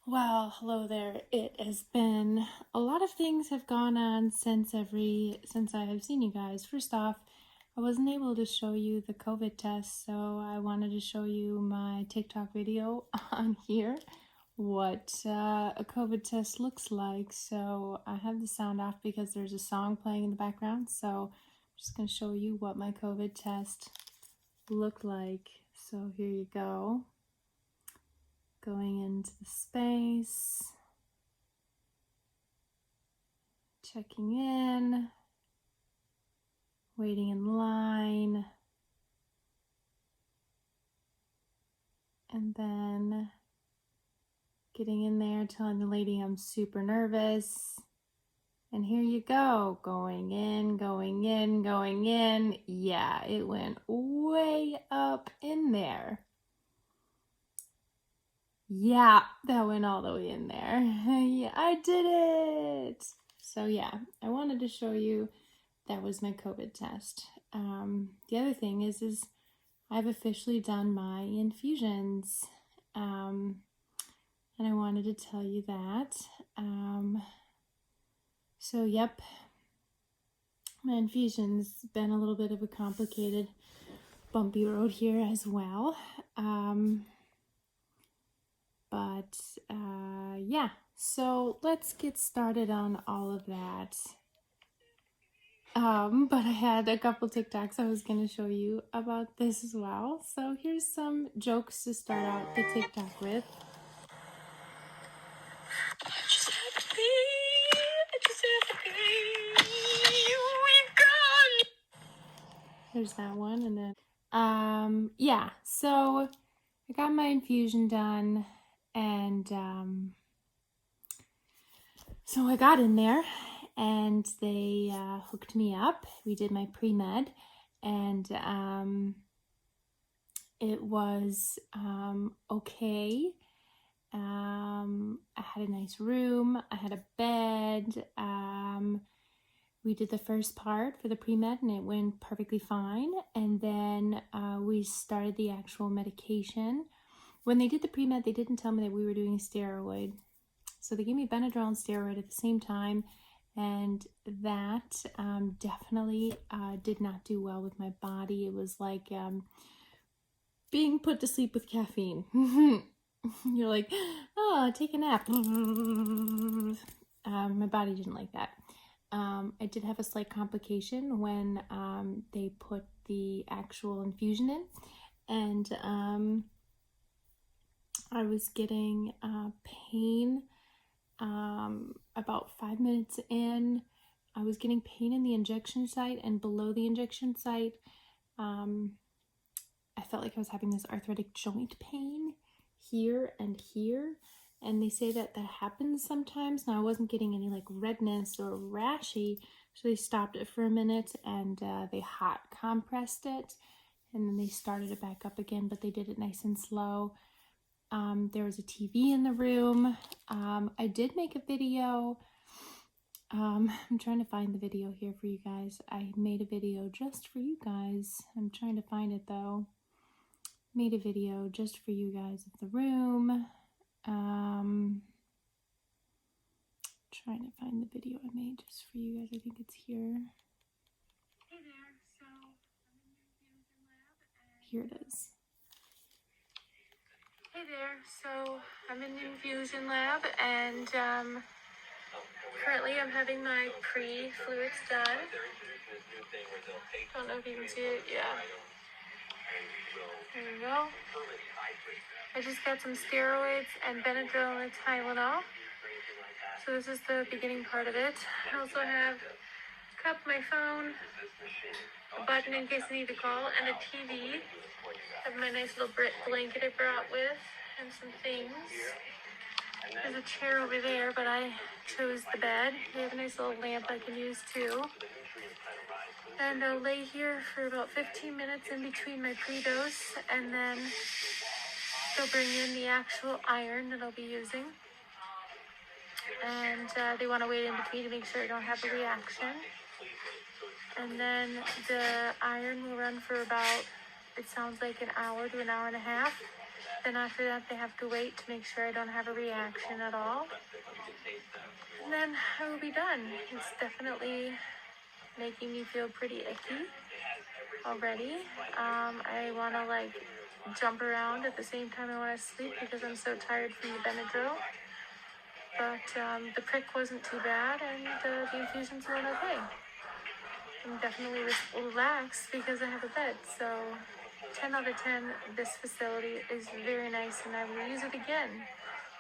Well, hello there. It has been a lot of things have gone on since I have seen you guys. First off, I wasn't able to show you the COVID test, so I wanted to show you my TikTok video on here, what a COVID test looks like. So I have the sound off because there's a song playing in the background. So I'm just going to show you what my COVID test looked like. So here you go. Going into the space, checking in, waiting in line, and then getting in there, telling the lady I'm super nervous. And here you go, going in, going in, going in. Yeah, it went way up in there. Yeah, that went all the way in there. Yeah, I did it. So yeah, I wanted to show you that was my COVID test. The other thing is I've officially done my infusions. And I wanted to tell you that. So yep, my infusions been a little bit of a complicated, bumpy road here as well. Yeah, so let's get started on all of that. But I had a couple TikToks I was going to show you about this as well. So here's some jokes to start out the TikTok with. I just had to be. We've gone. There's that one, and then yeah. So I got my infusion done, and so I got in there, and they hooked me up. We did my pre-med, and it was okay. I had a nice room. I had a bed. We did the first part for the pre-med and it went perfectly fine. And then we started the actual medication. When they did the pre-med, they didn't tell me that we were doing a steroid. So they gave me Benadryl and steroid at the same time. And that definitely did not do well with my body. It was like being put to sleep with caffeine. You're like, oh, take a nap. My body didn't like that. I did have a slight complication when they put the actual infusion in, and I was getting pain about 5 minutes in. I was getting pain in the injection site, and below the injection site, I felt like I was having this arthritic joint pain here and here. And they say that that happens sometimes. Now I wasn't getting any like redness or rashy, so they stopped it for a minute and they hot compressed it, and then they started it back up again, but they did it nice and slow. There was a TV in the room. I did make a video. I'm trying to find the video here for you guys. I made a video just for you guys. I'm trying to find it though. Made a video just for you guys of the room. Trying to find the video I made just for you guys. I think it's here. Hey there, so I'm in the infusion lab. Here it is. Hey there, so I'm in the infusion lab and currently I'm having my pre-fluids done. Don't know if you can see it, yeah. There you go. I just got some steroids and Benadryl and Tylenol. So this is the beginning part of it. I also have a cup, my phone, a button in case I need to call, and a TV. I have my nice little blanket I brought with, and some things. There's a chair over there, but I chose the bed. We have a nice little lamp I can use too. And I'll lay here for about 15 minutes in between my pre-dose, and then they'll bring in the actual iron that I'll be using. And they want to wait in between to make sure I don't have a reaction. And then the iron will run for about, it sounds like an hour to an hour and a half. Then after that, they have to wait to make sure I don't have a reaction at all. And then I will be done. It's definitely making me feel pretty icky already. I want to like jump around at the same time I want to sleep because I'm so tired from the Benadryl. But the prick wasn't too bad, and the infusions went okay. I'm definitely relaxed because I have a bed. So 10 out of 10, this facility is very nice, and I will use it again.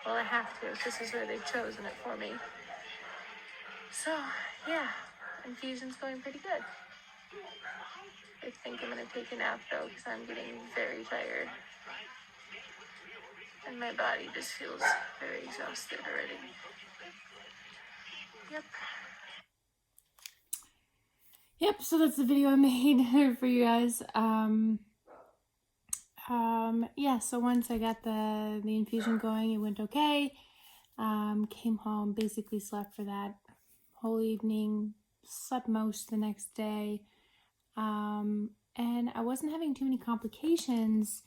Well, I have to. This is where they've chosen it for me. So, yeah, infusion's going pretty good. I think I'm going to take a nap, though, because I'm getting very tired. And my body just feels very exhausted already. Yep. Yep, so that's the video I made for you guys. Yeah, so once I got the infusion going, it went okay. Came home, basically slept for that whole evening, slept most the next day. And I wasn't having too many complications,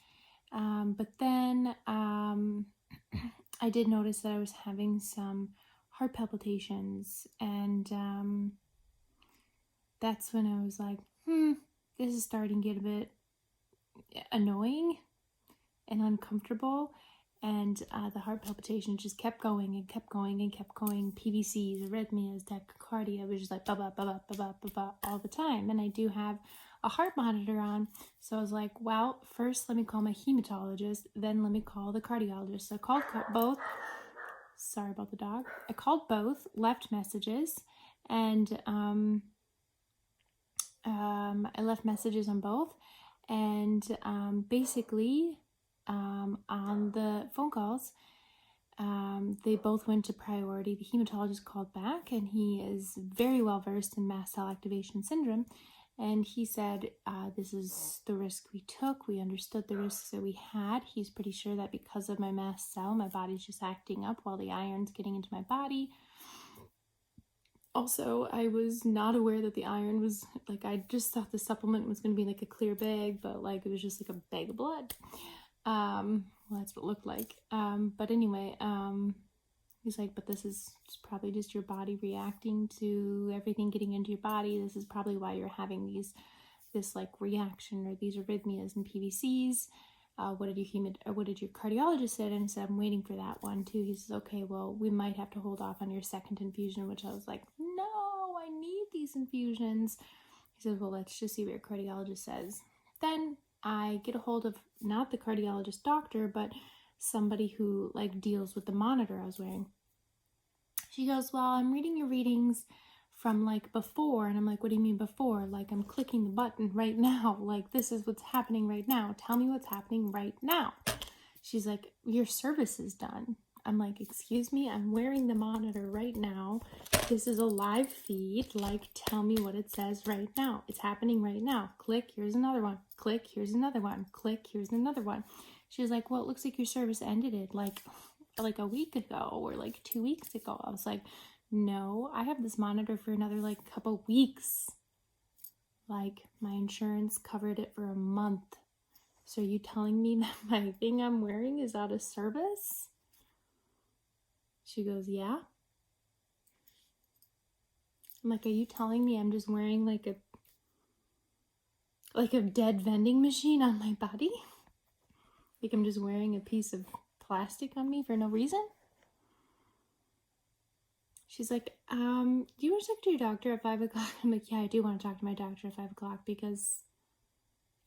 but then I did notice that I was having some heart palpitations, and that's when I was like, this is starting to get a bit annoying and uncomfortable. And the heart palpitation just kept going and kept going and kept going. PVCs, arrhythmias, tachycardia. It was just like ba ba ba ba ba ba ba ba all the time. And I do have a heart monitor on, so I was like, well, first let me call my hematologist, then let me call the cardiologist. So I called both. Sorry about the dog. I called both, left messages, and I left messages on both, and basically. On the phone calls, they both went to priority. The hematologist called back, and he is very well versed in mast cell activation syndrome, and he said, this is the risk we took. We understood the risks that we had. He's pretty sure that because of my mast cell, my body's just acting up while the iron's getting into my body. Also, I was not aware that the iron was, like, I just thought the supplement was going to be like a clear bag, but like it was just like a bag of blood. Well, that's what it looked like. But anyway, he's like, but this is probably just your body reacting to everything getting into your body. This is probably why you're having this like reaction or these arrhythmias and PVCs. What did your cardiologist say? And I said, I'm waiting for that one too. He says, okay, well, we might have to hold off on your second infusion, which I was like, no, I need these infusions. He says, well, let's just see what your cardiologist says. Then I get a hold of not the cardiologist doctor, but somebody who like deals with the monitor I was wearing. She goes, well, I'm reading your readings from like before. And I'm like, what do you mean before? Like, I'm clicking the button right now. Like, this is what's happening right now. Tell me what's happening right now. She's like, your service is done. I'm like, excuse me, I'm wearing the monitor right now. This is a live feed. Like, tell me what it says right now. It's happening right now. Click, here's another one. Click, here's another one. Click, here's another one. She was like, well, it looks like your service ended it like a week ago or like 2 weeks ago. I was like, no, I have this monitor for another like couple weeks. Like, my insurance covered it for a month. So are you telling me that my thing I'm wearing is out of service? She goes, yeah. I'm like, are you telling me I'm just wearing like a dead vending machine on my body? Like I'm just wearing a piece of plastic on me for no reason? She's like, do you want to talk to your doctor at 5 o'clock? I'm like, yeah, I do want to talk to my doctor at 5 o'clock because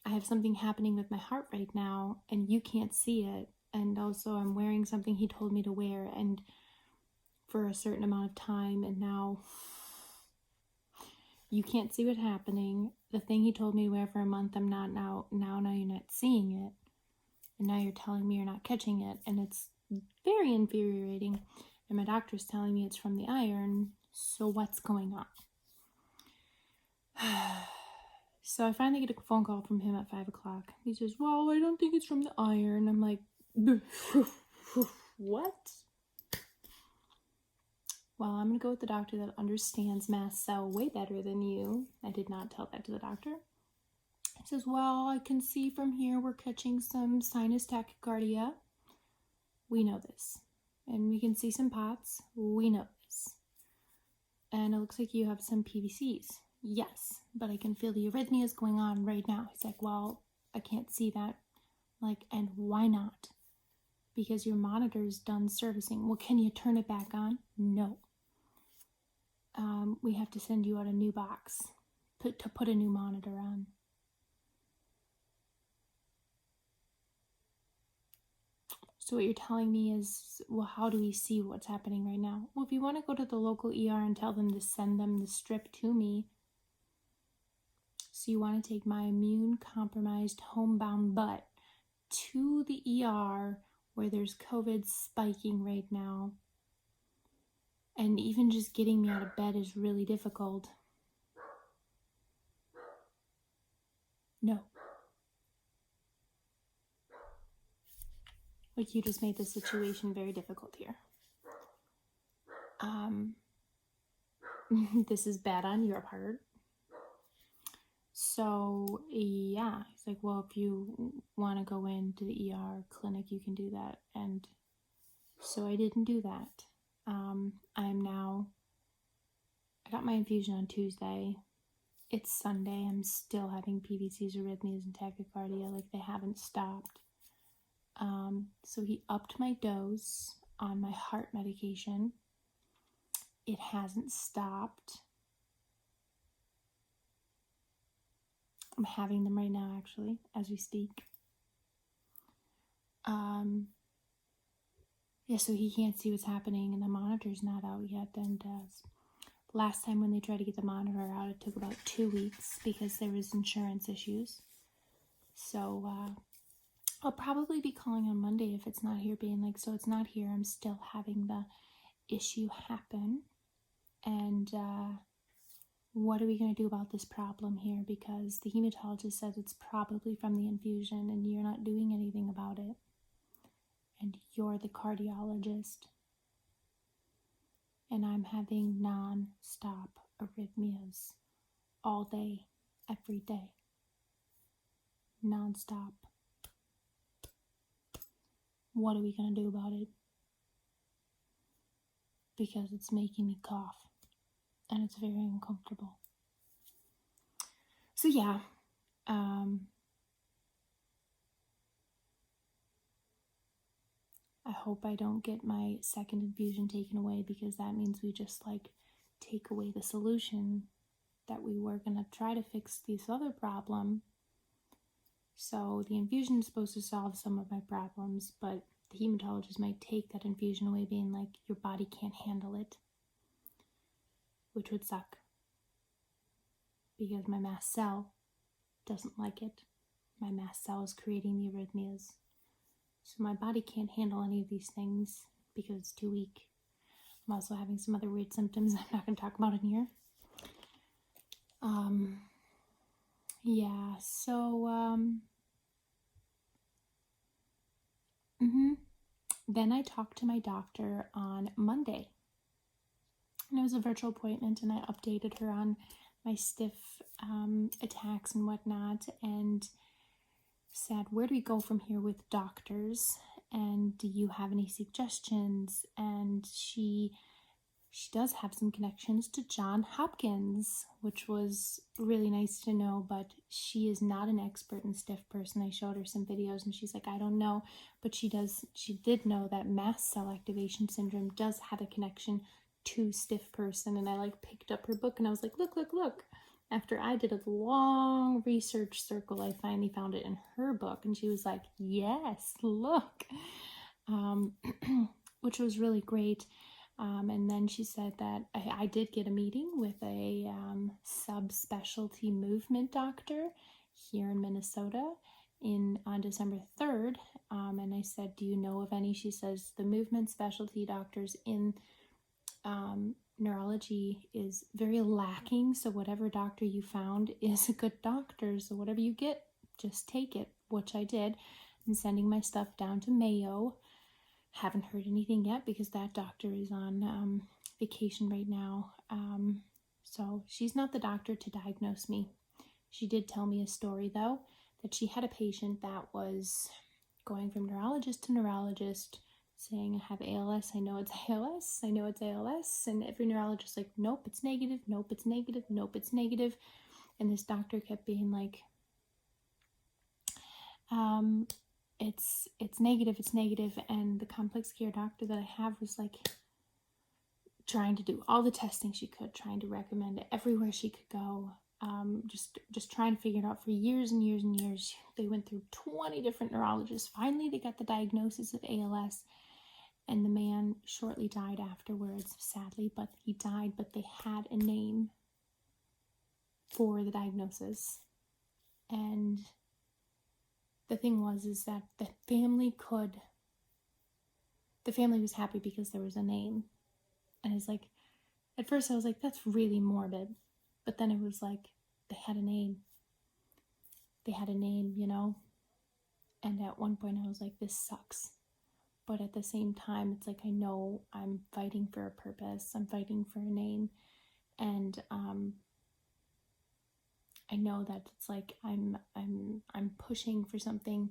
I have something happening with my heart right now and you can't see it. And also I'm wearing something he told me to wear and for a certain amount of time, and now you can't see what's happening. The thing he told me to wear for a month, I'm not now you're not seeing it. And now you're telling me you're not catching it. And it's very infuriating. And my doctor's telling me it's from the iron. So what's going on? So I finally get a phone call from him at 5 o'clock. He says, well, I don't think it's from the iron. I'm like, what? Well, I'm going to go with the doctor that understands mast cell way better than you. I did not tell that to the doctor. It says, well, I can see from here we're catching some sinus tachycardia. We know this. And we can see some POTS. We know this. And it looks like you have some PVCs. Yes, but I can feel the arrhythmias going on right now. He's like, well, I can't see that. Like, and why not? Because your monitor's done servicing. Well, can you turn it back on? No. We have to send you out a new box to put a new monitor on. So what you're telling me is, well, how do we see what's happening right now? Well, if you want to go to the local ER and tell them to send them the strip to me, so you want to take my immune-compromised homebound butt to the ER where there's COVID spiking right now, and even just getting me out of bed is really difficult. No. Like, you just made the situation very difficult here. This is bad on your part. So, yeah. It's like, well, if you want to go into the ER clinic, you can do that. And so I didn't do that. I got my infusion on Tuesday. It's Sunday. I'm still having PVCs, arrhythmias, and tachycardia. Like, they haven't stopped. So he upped my dose on my heart medication. It hasn't stopped. I'm having them right now, actually, as we speak. Yeah, so he can't see what's happening, and the monitor's not out yet. And last time when they tried to get the monitor out, it took about 2 weeks because there was insurance issues. So I'll probably be calling on Monday if it's not here, being like, so it's not here. I'm still having the issue happen. And what are we going to do about this problem here? Because the hematologist says it's probably from the infusion and you're not doing anything about it. And you're the cardiologist. And I'm having non-stop arrhythmias all day, every day. Non-stop. What are we going to do about it? Because it's making me cough. And it's very uncomfortable. So yeah. I hope I don't get my second infusion taken away, because that means we just like take away the solution that we were going to try to fix this other problem. So the infusion is supposed to solve some of my problems, but the hematologist might take that infusion away, being like, your body can't handle it, which would suck because my mast cell doesn't like it. My mast cell is creating the arrhythmias. So my body can't handle any of these things because it's too weak. I'm also having some other weird symptoms I'm not going to talk about in here. Yeah, so, Then I talked to my doctor on Monday. And it was a virtual appointment, and I updated her on my stiff attacks and whatnot, and said, where do we go from here with doctors? And do you have any suggestions? And she does have some connections to Johns Hopkins, which was really nice to know, but she is not an expert in stiff person. I showed her some videos and she's like, I don't know, but she did know that mast cell activation syndrome does have a connection to stiff person. And I like picked up her book and I was like, look. After I did a long research circle, I finally found it in her book, and she was like, yes, look, which was really great. And then she said that I did get a meeting with a subspecialty movement doctor here in Minnesota on December 3rd. And I said, do you know of any? She says the movement specialty doctors in neurology is very lacking. So whatever doctor you found is a good doctor. So whatever you get, just take it, which I did. I'm sending my stuff down to Mayo. Haven't heard anything yet because that doctor is on vacation right now. So she's not the doctor to diagnose me. She did tell me a story, though, that she had a patient that was going from neurologist to neurologist, saying, I have ALS, I know it's ALS, I know it's ALS, and every neurologist like, nope, it's negative, nope, it's negative, nope, it's negative. And this doctor kept being like, it's negative, and the complex care doctor that I have was like trying to do all the testing she could, trying to recommend it everywhere she could go, just trying to figure it out for years and years and years. They went through 20 different neurologists. Finally, they got the diagnosis of ALS, and the man shortly died afterwards, sadly, but he died, but they had a name for the diagnosis. And the thing was, is that the family was happy because there was a name. And it's like, at first I was like, that's really morbid. But then it was like, they had a name. They had a name, you know? And at one point I was like, this sucks. But at the same time, it's like, I know I'm fighting for a purpose. I'm fighting for a name. And I know that it's like, I'm pushing for something,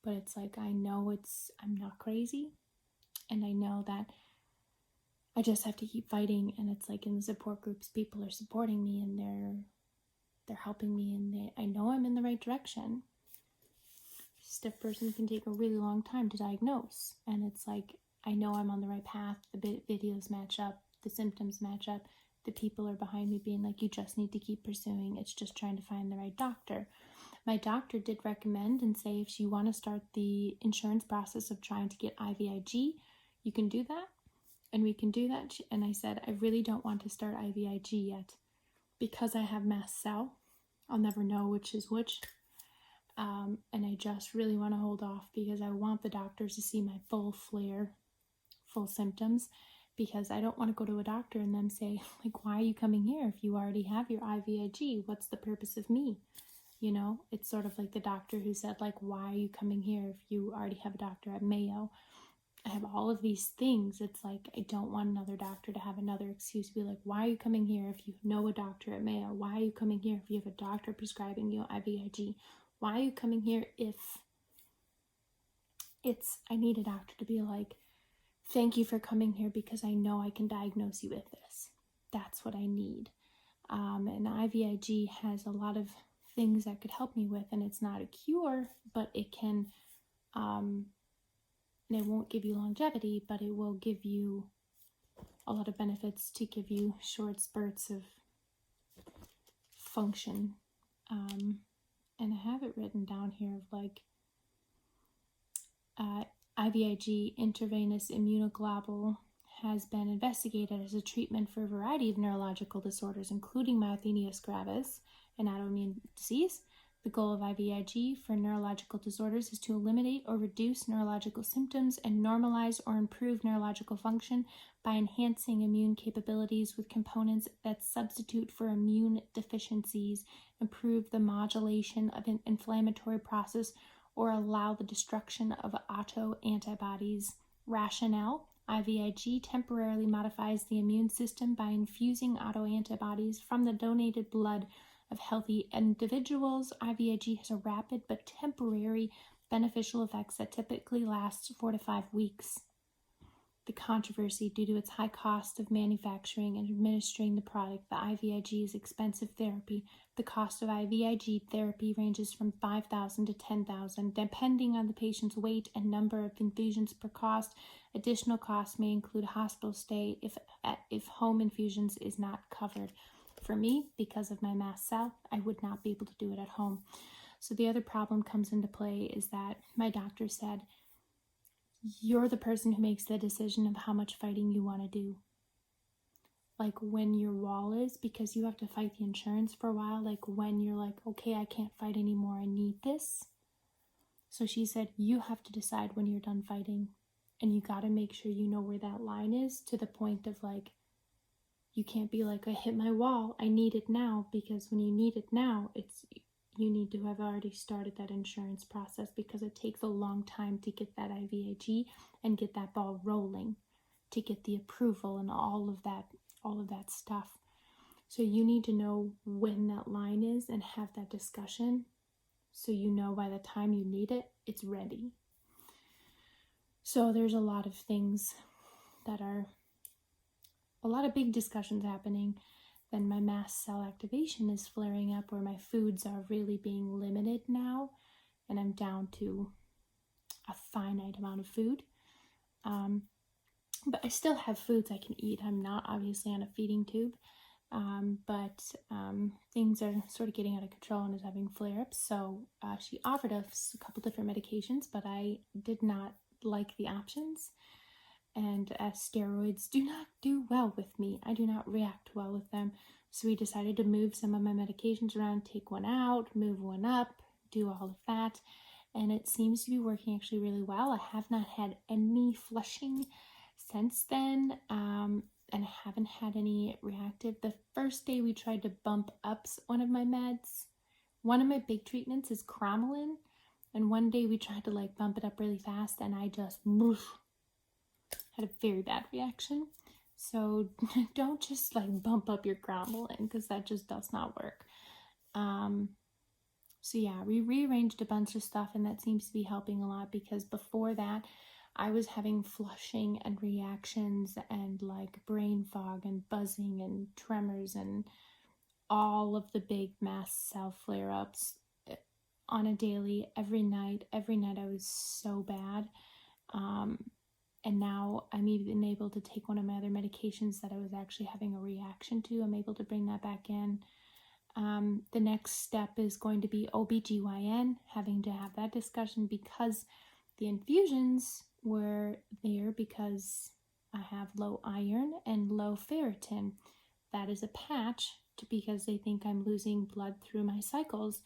but it's like, I know I'm not crazy. And I know that I just have to keep fighting. And it's like in the support groups, people are supporting me, and they're helping me, and I know I'm in the right direction. Stiff person can take a really long time to diagnose, and it's like, I know I'm on the right path. The videos match up, the symptoms match up, the people are behind me being like, you just need to keep pursuing. It's just trying to find the right doctor. My doctor did recommend and say, if you want to start the insurance process of trying to get IVIG, you can do that, and we can do that. And I said, I really don't want to start IVIG yet because I have mast cell. I'll never know which is which. And I just really want to hold off because I want the doctors to see my full flare, full symptoms, because I don't want to go to a doctor and then say, like, why are you coming here if you already have your IVIG? What's the purpose of me? You know, it's sort of like the doctor who said, like, why are you coming here if you already have a doctor at Mayo? I have all of these things. It's like, I don't want another doctor to have another excuse to be like, why are you coming here if you know a doctor at Mayo? Why are you coming here if you have a doctor prescribing you IVIG? Why are you coming here if I need a doctor to be like, thank you for coming here because I know I can diagnose you with this. That's what I need. And IVIG has a lot of things that could help me with, and it's not a cure, but it can, and it won't give you longevity, but it will give you a lot of benefits to give you short spurts of function. And I have it written down here of like, IVIG, intravenous immunoglobulin, has been investigated as a treatment for a variety of neurological disorders, including myasthenia gravis, an autoimmune disease. The goal of IVIG for neurological disorders is to eliminate or reduce neurological symptoms and normalize or improve neurological function by enhancing immune capabilities with components that substitute for immune deficiencies, improve the modulation of an inflammatory process, or allow the destruction of autoantibodies. Rationale: IVIG temporarily modifies the immune system by infusing autoantibodies from the donated blood of healthy individuals. IVIG has a rapid but temporary beneficial effects that typically lasts 4 to 5 weeks. The controversy: due to its high cost of manufacturing and administering the product, the IVIG is expensive therapy. The cost of IVIG therapy ranges from $5,000 to $10,000, depending on the patient's weight and number of infusions per cost. Additional costs may include hospital stay if home infusions is not covered. For me, because of my mast cell, I would not be able to do it at home. So the other problem comes into play is that my doctor said, you're the person who makes the decision of how much fighting you want to do. Like when your wall is, because you have to fight the insurance for a while, like when you're like, okay, I can't fight anymore, I need this. So she said, you have to decide when you're done fighting, and you got to make sure you know where that line is, to the point of like, you can't be like, I hit my wall, I need it now, because when you need it now, you need to have already started that insurance process, because it takes a long time to get that IVIG and get that ball rolling, to get the approval and all of that stuff. So you need to know when that line is and have that discussion so you know by the time you need it, it's ready. So there's a lot of things that are, a lot of big discussions happening. Then my mast cell activation is flaring up where my foods are really being limited now, and I'm down to a finite amount of food. But I still have foods I can eat. I'm not obviously on a feeding tube, but things are sort of getting out of control and is having flare-ups. So she offered us a couple different medications, but I did not like the options. And steroids do not do well with me. I do not react well with them. So we decided to move some of my medications around, take one out, move one up, do all of that. And it seems to be working actually really well. I have not had any flushing since then, and I haven't had any reactive. The first day we tried to bump up one of my meds. One of my big treatments is cromolyn, and one day we tried to like bump it up really fast, and I just had a very bad reaction. So don't just like bump up your cromolyn because that just does not work. So yeah, we rearranged a bunch of stuff, and that seems to be helping a lot, because before that I was having flushing and reactions and like brain fog and buzzing and tremors and all of the big mast cell flare-ups on a daily, every night I was so bad. And now I'm even able to take one of my other medications that I was actually having a reaction to. I'm able to bring that back in. The next step is going to be OBGYN, having to have that discussion, because the infusions were there because I have low iron and low ferritin. That is a patch because they think I'm losing blood through my cycles.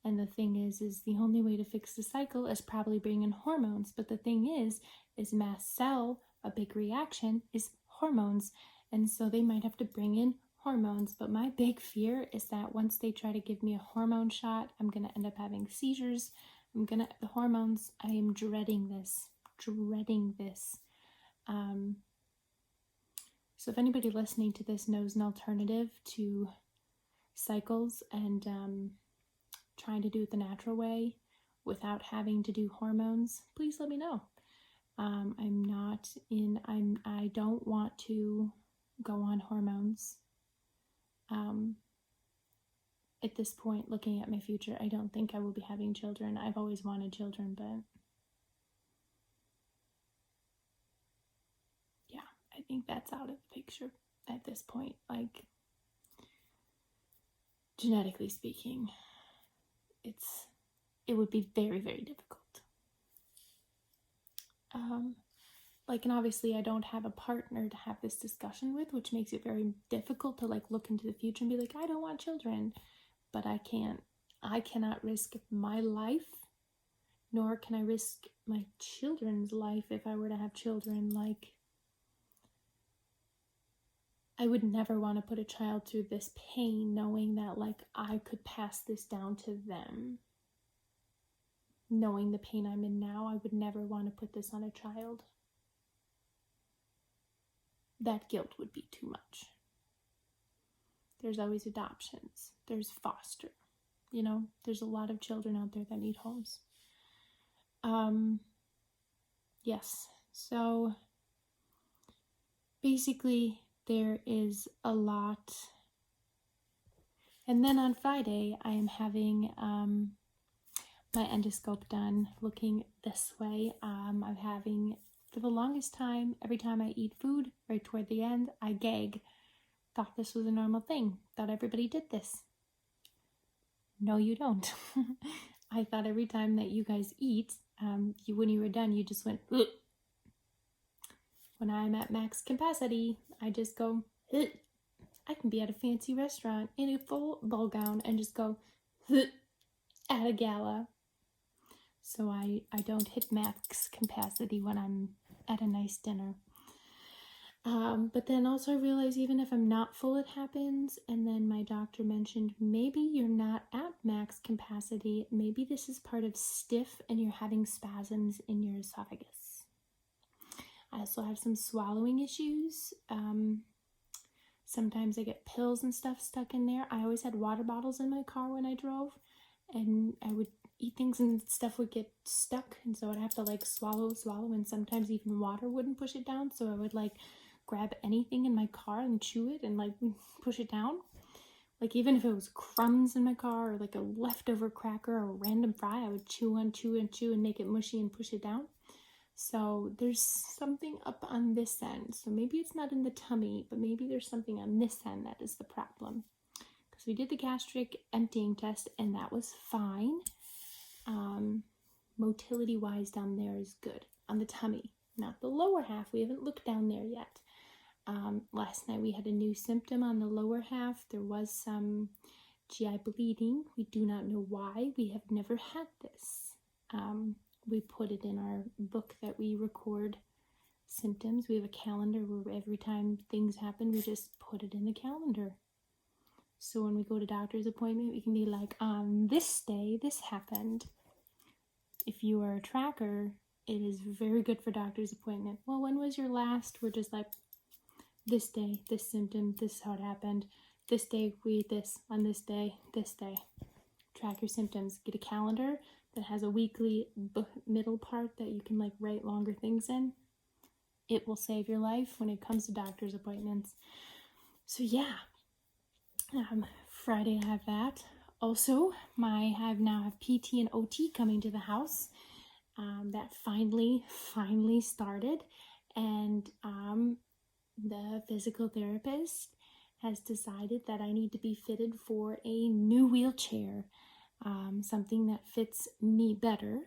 And the thing is the only way to fix the cycle is probably bring in hormones. But the thing is mast cell, a big reaction is hormones. And so they might have to bring in hormones. But my big fear is that once they try to give me a hormone shot, I'm going to end up having seizures. The hormones, I am dreading this. So if anybody listening to this knows an alternative to cycles and trying to do it the natural way without having to do hormones, please let me know. I don't want to go on hormones. At this point, looking at my future, I don't think I will be having children. I've always wanted children, but yeah, I think that's out of the picture at this point. Like, genetically speaking, it would be very, very difficult. And obviously I don't have a partner to have this discussion with, which makes it very difficult to like look into the future and be like, I don't want children. But I cannot risk my life, nor can I risk my children's life if I were to have children. Like, I would never want to put a child through this pain knowing that like I could pass this down to them. Knowing the pain I'm in now, I would never want to put this on a child. That guilt would be too much. There's always adoptions. There's foster. There's a lot of children out there that need homes. Yes. So basically there is a lot. And then on Friday, I am having my endoscope done, looking this way. I'm having, for the longest time, every time I eat food, right toward the end, I gag. Thought this was a normal thing. Thought everybody did this. No, you don't. I thought every time that you guys eat, when you were done, you just went, ugh. When I'm at max capacity, I just go, ugh. I can be at a fancy restaurant in a full ball gown and just go, ugh, at a gala. So I don't hit max capacity when I'm at a nice dinner. But then also I realize even if I'm not full, it happens. And then my doctor mentioned, maybe you're not at max capacity. Maybe this is part of stiff and you're having spasms in your esophagus. I also have some swallowing issues. Sometimes I get pills and stuff stuck in there. I always had water bottles in my car when I drove, and I would eat things and stuff would get stuck, and so I'd have to like swallow, and sometimes even water wouldn't push it down, so I would like grab anything in my car and chew it and like push it down. Like even if it was crumbs in my car or like a leftover cracker or a random fry, I would chew and make it mushy and push it down. So there's something up on this end. So maybe it's not in the tummy, but maybe there's something on this end that is the problem. Because we did the gastric emptying test and that was fine. Motility wise down there is good on the tummy, not the lower half. We haven't looked down there yet. Last night we had a new symptom on the lower half. There was some GI bleeding. We do not know why. We have never had this. We put it in our book that we record symptoms. We have a calendar where every time things happen, we just put it in the calendar. So when we go to doctor's appointment, we can be like, on this day, this happened. If you are a tracker, it is very good for doctor's appointment. Well, when was your last? We're just like, this day, this symptom, this is how it happened. This day, we ate this. On this day, this day. Track your symptoms. Get a calendar that has a weekly middle part that you can like write longer things in. It will save your life when it comes to doctor's appointments. So yeah, Friday I have that. Also, I now have PT and OT coming to the house. That finally started, and the physical therapist has decided that I need to be fitted for a new wheelchair, something that fits me better,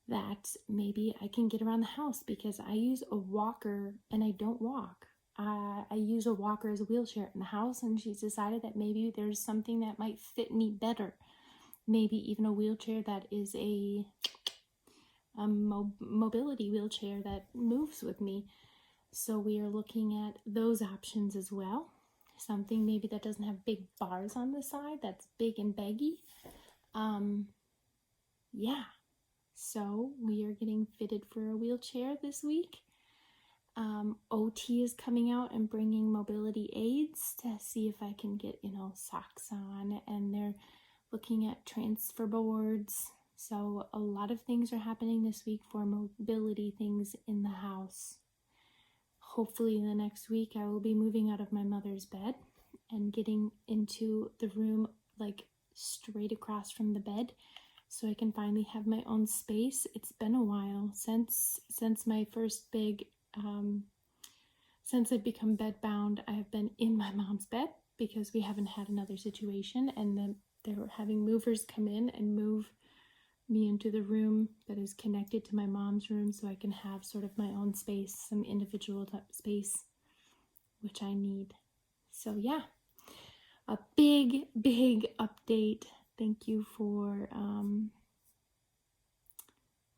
that maybe I can get around the house, because I use a walker and I don't walk. I use a walker as a wheelchair in the house, and she's decided that maybe there's something that might fit me better. Maybe even a wheelchair that is a mobility wheelchair that moves with me. So we are looking at those options as well. Something maybe that doesn't have big bars on the side, that's big and baggy. Yeah. So we are getting fitted for a wheelchair this week. OT is coming out and bringing mobility aids to see if I can get, socks on, and they're looking at transfer boards. So a lot of things are happening this week for mobility things in the house. Hopefully in the next week I will be moving out of my mother's bed and getting into the room like straight across from the bed, so I can finally have my own space. It's been a while since my first big since I've become bed bound. I have been in my mom's bed because we haven't had another situation, and then they're having movers come in and move me into the room that is connected to my mom's room, so I can have sort of my own space, some individual space, which I need. So yeah, a big update. Thank you for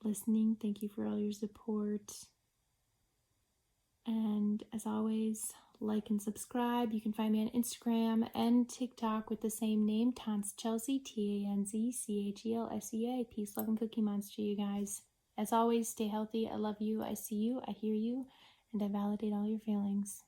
listening. Thank you for all your support. And as always, like and subscribe. You can find me on Instagram and TikTok with the same name, Tanz Chelsea, TanzChelsea. Peace, love, and Cookie Monster, you guys. As always, stay healthy. I love you. I see you. I hear you. And I validate all your feelings.